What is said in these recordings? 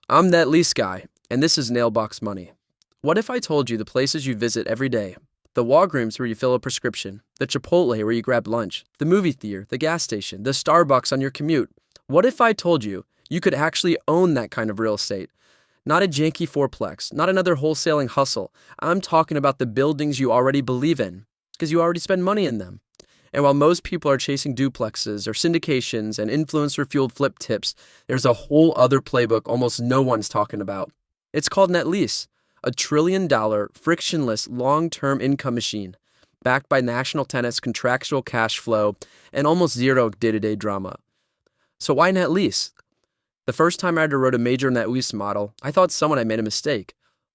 I'm that lease guy, and this is Nailbox Money. What if I told you the places you visit every day, the Walgreens where you fill a prescription, the Chipotle where you grab lunch, the movie theater, the gas station, the Starbucks on your commute? What if I told you you could actually own that kind of real estate? Not a janky fourplex, not another wholesaling hustle. I'm talking about the buildings you already believe in, because you already spend money in them. And while most people are chasing duplexes or syndications and influencer-fueled flip tips, there's a whole other playbook almost no one's talking about. It's called net lease, a $1 trillion, frictionless, long-term income machine, backed by national tenants' contractual cash flow and almost zero day-to-day drama. So why net lease? The first time I ever wrote a major net lease model, I thought someone had made a mistake.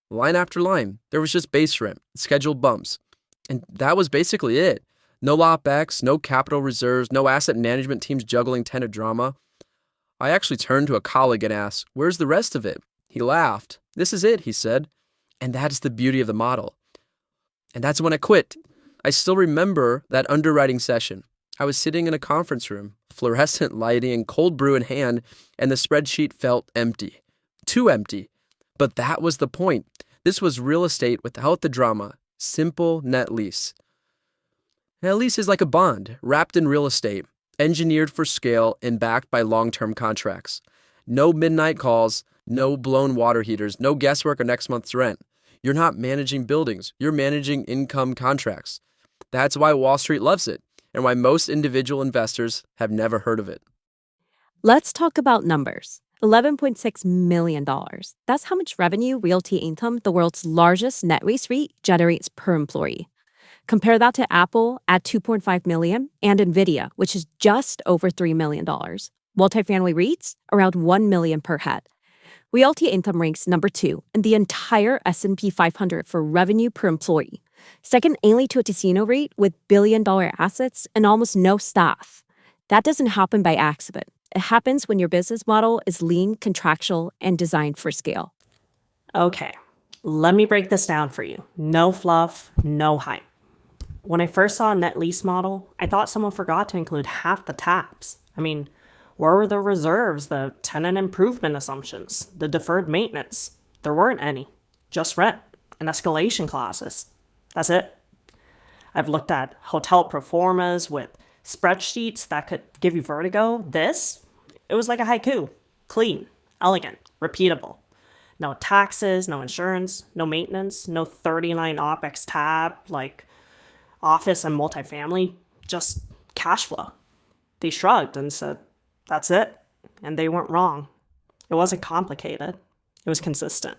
Line after line, there was just base rent, scheduled bumps, and that was basically it. No OpEx, no capital reserves, no asset management teams juggling tenant drama. I actually turned to a colleague and asked, "Where's the rest of it?" He laughed. "This is it," he said. And that's the beauty of the model. And that's when I quit. I still remember that underwriting session. I was sitting in a conference room, fluorescent lighting and cold brew in hand, and the spreadsheet felt empty. Too empty. But that was the point. This was real estate without the drama. Simple net lease. Net lease is like a bond, wrapped in real estate, engineered for scale and backed by long-term contracts. No midnight calls, no blown water heaters, no guesswork on next month's rent. You're not managing buildings, you're managing income contracts. That's why Wall Street loves it, and why most individual investors have never heard of it. Let's talk about numbers. $11.6 million. That's how much revenue Realty Income, the world's largest net lease REIT, generates per employee. Compare that to Apple at $2.5 million and NVIDIA, which is just over $3 million. Multifamily REITs, around $1 million per head. Realty Income ranks number 2 in the entire S&P 500 for revenue per employee, second only to a casino REIT with billion-dollar assets and almost no staff. That doesn't happen by accident. It happens when your business model is lean, contractual, and designed for scale. Okay, let me break this down for you. No fluff, no hype. When I first saw a net lease model, I thought someone forgot to include half the tabs. Where were the reserves, the tenant improvement assumptions, the deferred maintenance? There weren't any. Just rent and escalation clauses. That's it. I've looked at hotel pro formas with spreadsheets that could give you vertigo. It was like a haiku. Clean, elegant, repeatable. No taxes, no insurance, no maintenance, no 39 OpEx tab like office and multifamily, just cash flow. They shrugged and said, "That's it." And they weren't wrong. It wasn't complicated. It was consistent.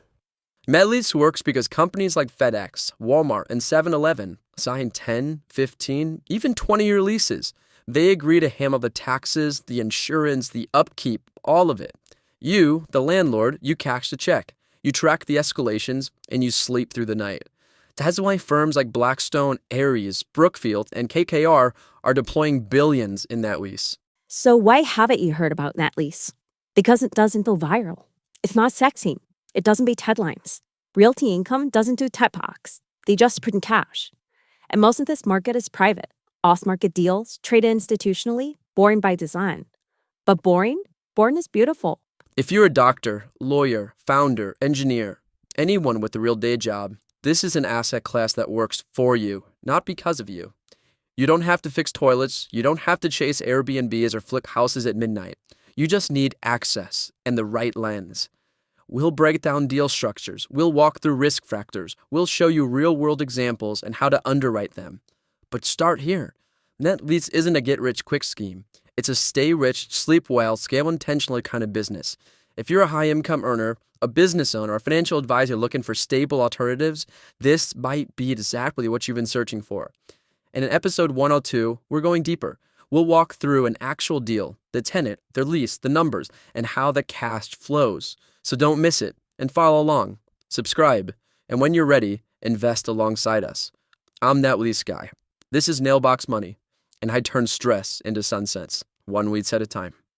Net lease works because companies like FedEx, Walmart, and 7-Eleven sign 10, 15, even 20-year leases. They agree to handle the taxes, the insurance, the upkeep, all of it. You, the landlord, you cash the check. You track the escalations, and you sleep through the night. That's why firms like Blackstone, Ares, Brookfield, and KKR are deploying billions in net lease. So why haven't you heard about net lease? Because it doesn't go viral. It's not sexy. It doesn't beat headlines. Realty Income doesn't do TED Talks. They just print cash. And most of this market is private. Off-market deals, traded institutionally, boring by design. But boring? Boring is beautiful. If you're a doctor, lawyer, founder, engineer, anyone with a real day job, this is an asset class that works for you, not because of you. You don't have to fix toilets. You don't have to chase Airbnbs or flick houses at midnight. You just need access and the right lens. We'll break down deal structures. We'll walk through risk factors. We'll show you real-world examples and how to underwrite them. But start here. Net lease isn't a get-rich-quick scheme. It's a stay-rich, sleep-well, scale-intentionally kind of business. If you're a high-income earner, a business owner, or a financial advisor looking for stable alternatives, this might be exactly what you've been searching for. And in episode 102, we're going deeper. We'll walk through an actual deal, the tenant, their lease, the numbers, and how the cash flows. So don't miss it and follow along. Subscribe, and when you're ready, invest alongside us. I'm that lease guy. This is Nailbox Money, and I turn stress into sunsets, one weeds at a time.